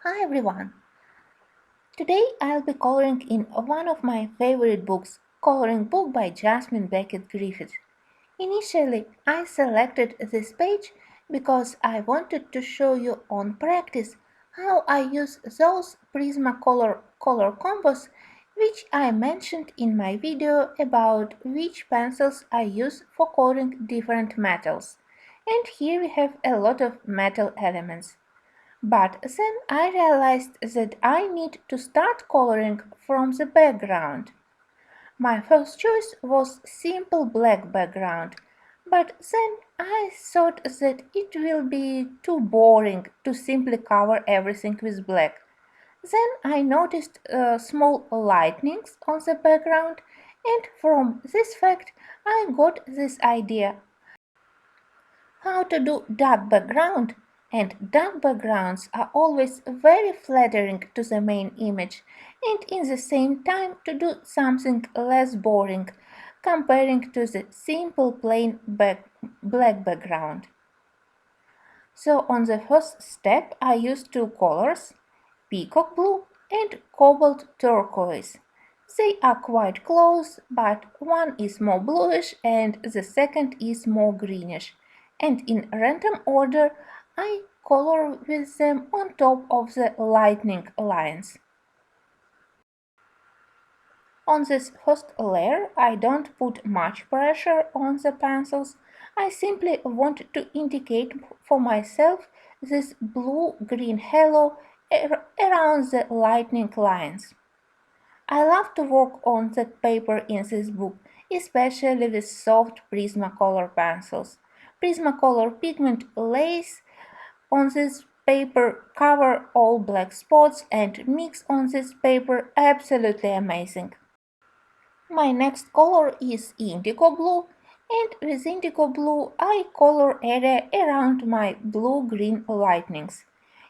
Hi everyone! Today I'll be coloring in one of my favorite books, Coloring Book by J.Becket-Griffith. Initially, I selected this page because I wanted to show you on practice how I use those Prismacolor color combos which I mentioned in my video about which pencils I use for coloring different metals. And here we have a lot of metal elements. But then I realized that I need to start coloring from the background. My first choice was simple black background, but then I thought that it will be too boring to simply cover everything with black. Then I noticed small lightnings on the background, and from this fact I got this idea how to do dark background, and dark backgrounds are always very flattering to the main image and in the same time to do something less boring comparing to the simple plain black background. So on the first step I used two colors, peacock blue and cobalt turquoise. They are quite close, but one is more bluish and the second is more greenish. And in random order, I color with them on top of the lightning lines. On this first layer, I don't put much pressure on the pencils. I simply want to indicate for myself this blue-green halo around the lightning lines. I love to work on that paper in this book, especially with soft Prismacolor pencils. Prismacolor pigment lays on this paper cover all black spots and mix on this paper absolutely amazing. My next color is indigo blue, and with indigo blue I color area around my blue-green lightnings.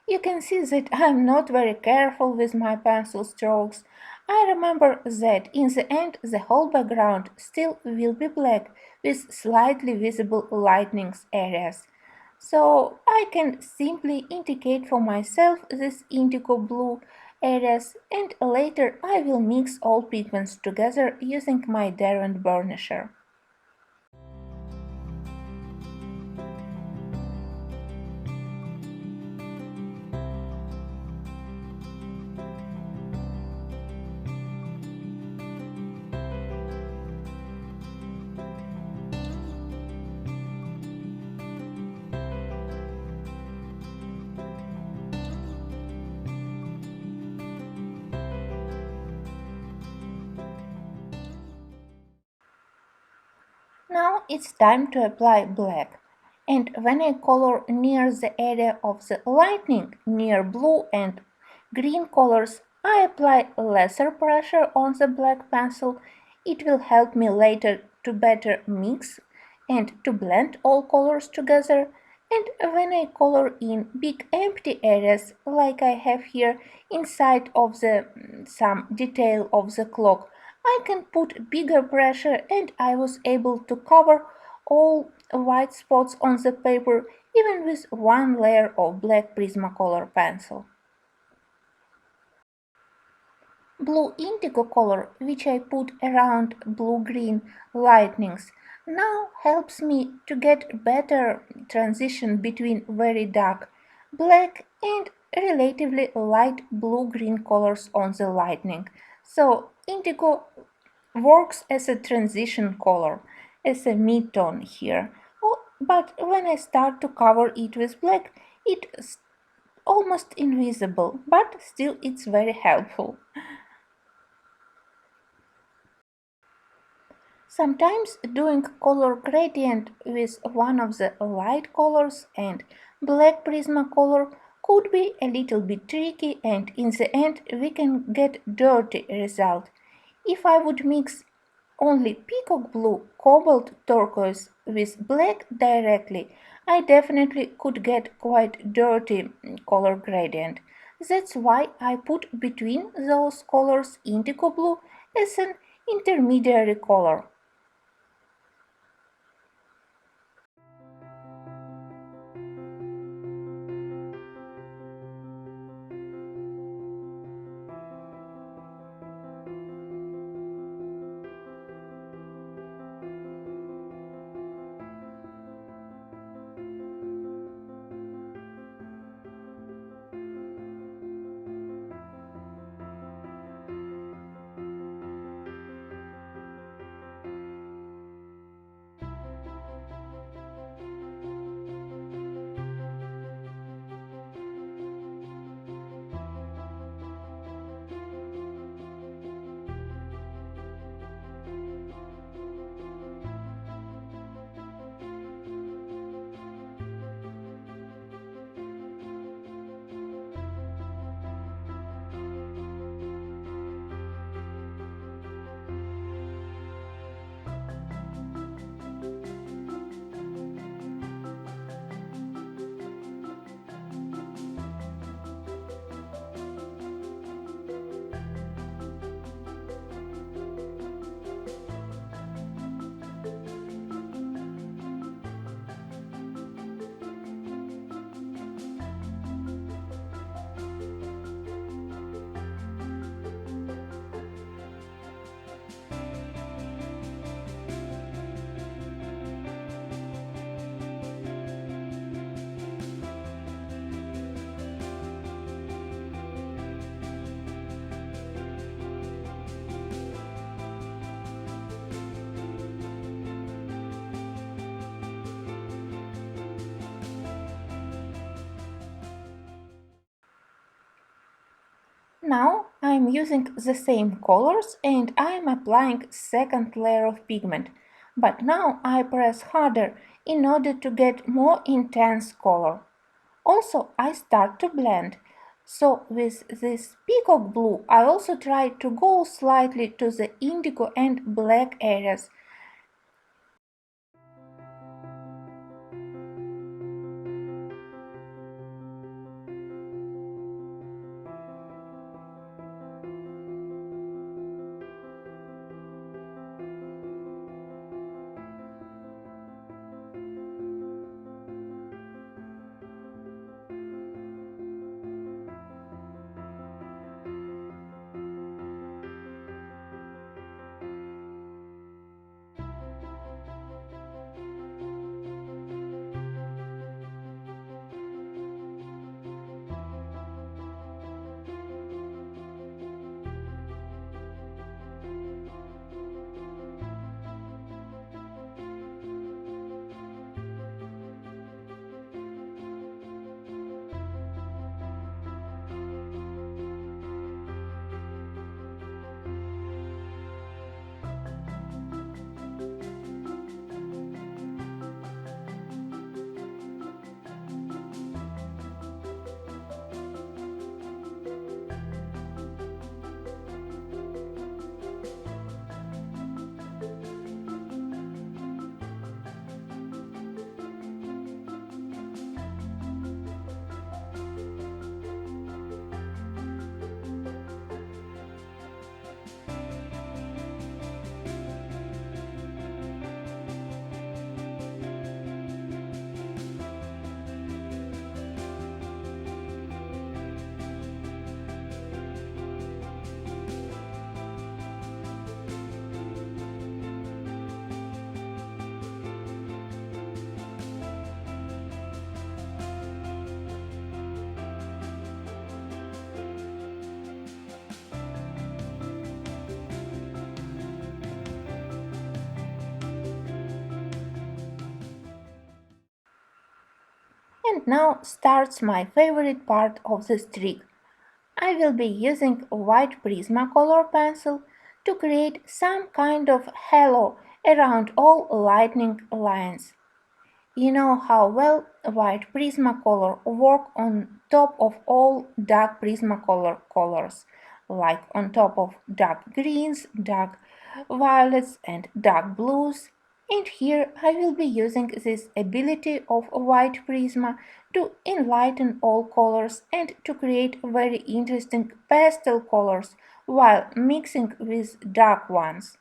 You can see that I'm not very careful with my pencil strokes. I remember that in the end the whole background still will be black with slightly visible lightnings areas. So I can simply indicate for myself this indigo blue areas and later I will mix all pigments together using my Derwent burnisher. Now it's time to apply black. And when I color near the area of the lightning, near blue and green colors, I apply lesser pressure on the black pencil. It will help me later to better mix and to blend all colors together. And when I color in big empty areas like I have here inside of the some detail of the clock, I can put bigger pressure and I was able to cover all white spots on the paper even with one layer of black Prismacolor pencil. Blue indigo color, which I put around blue-green lightnings, now helps me to get better transition between very dark black and relatively light blue-green colors on the lightning. So indigo works as a transition color, as a mid-tone here. Oh, but when I start to cover it with black, it's almost invisible, but still it's very helpful. Sometimes doing color gradient with one of the light colors and black Prismacolor could be a little bit tricky and in the end we can get dirty result. If I would mix only peacock blue, cobalt turquoise with black directly, I definitely could get quite dirty color gradient. That's why I put between those colors indigo blue as an intermediary color. Now I am using the same colors and I am applying second layer of pigment, but now I press harder in order to get more intense color. Also, I start to blend. So with this peacock blue, I also try to go slightly to the indigo and black areas. And now starts my favorite part of this trick. I will be using a white Prismacolor pencil to create some kind of halo around all lightning lines. You know how well white Prismacolor work on top of all dark Prismacolor colors, like on top of dark greens, dark violets and dark blues. And here I will be using this ability of white Prisma to enlighten all colors and to create very interesting pastel colors while mixing with dark ones.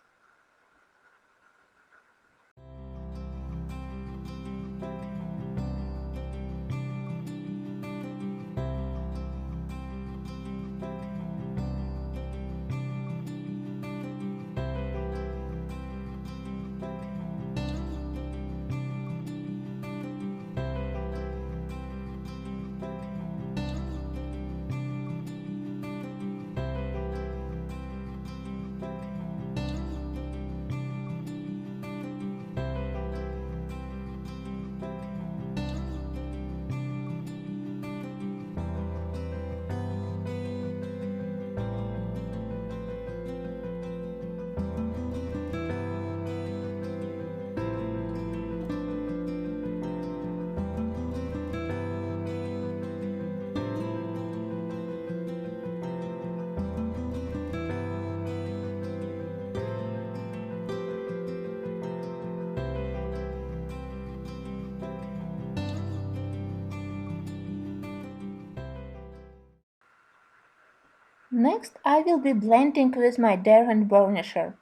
Next, I will be blending with my Darwin burnisher.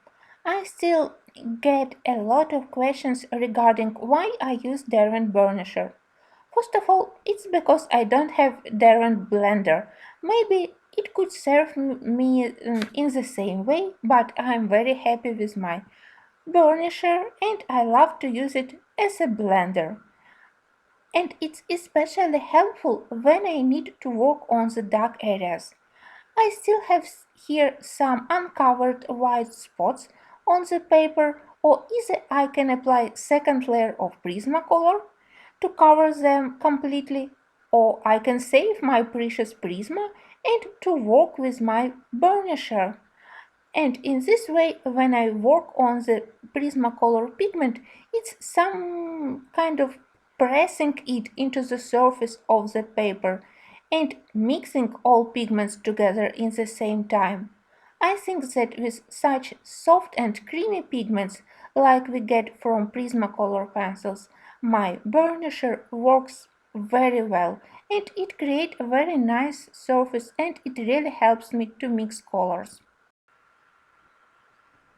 I still get a lot of questions regarding why I use Darwin burnisher. First of all, it's because I don't have Darwin blender. Maybe it could serve me in the same way, but I'm very happy with my burnisher and I love to use it as a blender. And it's especially helpful when I need to work on the dark areas. I still have here some uncovered white spots on the paper, or either I can apply second layer of Prismacolor to cover them completely, or I can save my precious Prisma and to work with my burnisher. And in this way, when I work on the Prismacolor pigment, it's some kind of pressing it into the surface of the paper and mixing all pigments together in the same time. I think that with such soft and creamy pigments like we get from Prismacolor pencils, my burnisher works very well and it creates a very nice surface and it really helps me to mix colors.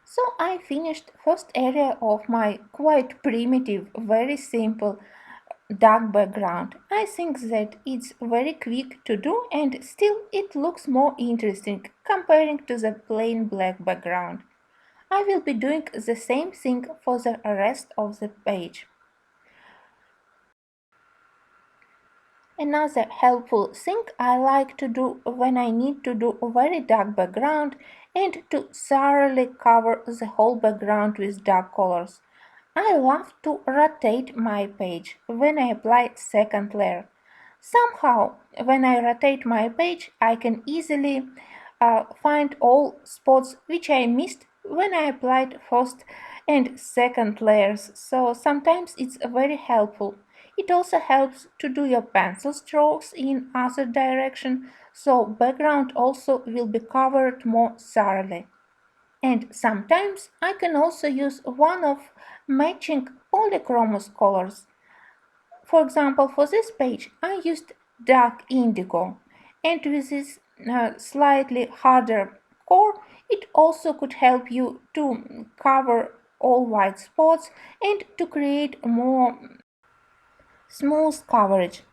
So I finished first area of my quite primitive, very simple dark background. I think that it's very quick to do and still it looks more interesting comparing to the plain black background. I will be doing the same thing for the rest of the page. Another helpful thing I like to do when I need to do a very dark background and to thoroughly cover the whole background with dark colors. I love to rotate my page when I apply second layer. Somehow, when I rotate my page, I can easily find all spots which I missed when I applied first and second layers. So sometimes it's very helpful. It also helps to do your pencil strokes in other direction, so background also will be covered more thoroughly. And sometimes I can also use one of matching polychromos colors. For example, for this page I used dark indigo, and with this slightly harder core it also could help you to cover all white spots and to create more smooth coverage.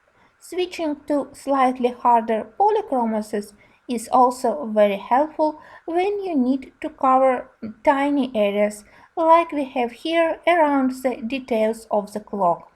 Switching to slightly harder polychromoses is also very helpful when you need to cover tiny areas like we have here around the details of the clock.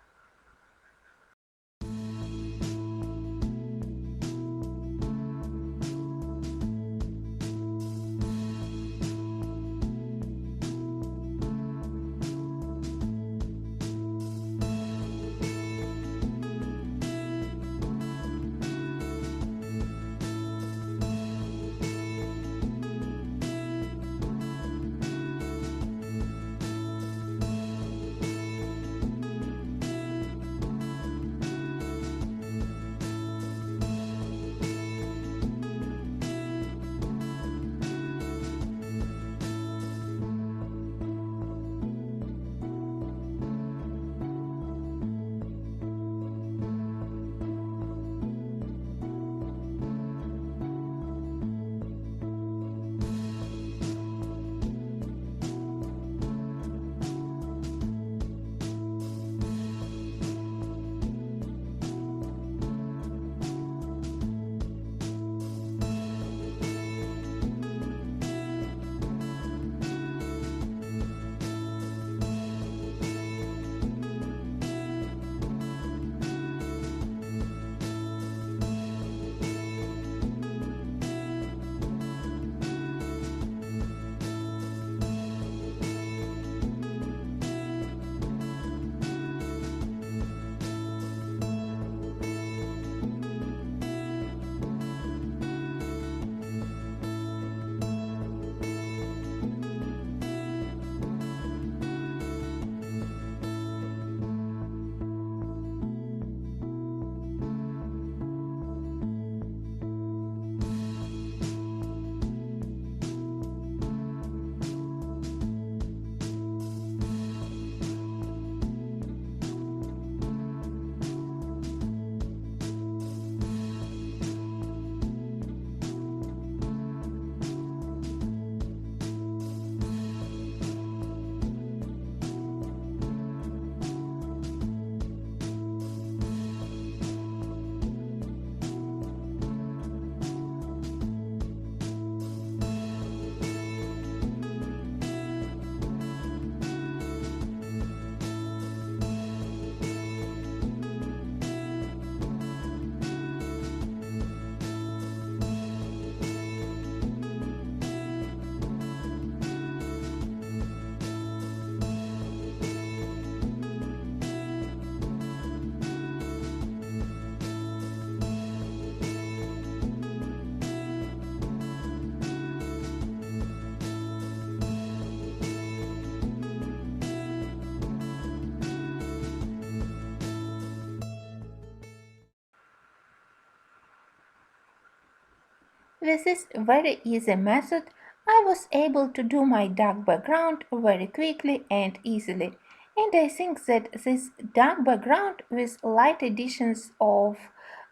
With this very easy method, I was able to do my dark background very quickly and easily, and I think that this dark background with light additions of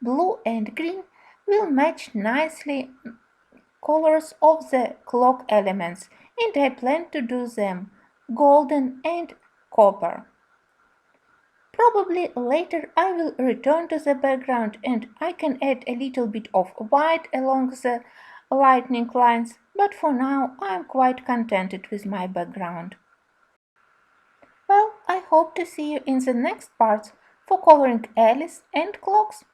blue and green will match nicely colors of the clock elements, and I plan to do them golden and copper. Probably later I will return to the background and I can add a little bit of white along the lightning lines, but for now I am quite contented with my background. Well, I hope to see you in the next parts for coloring Alice and clocks.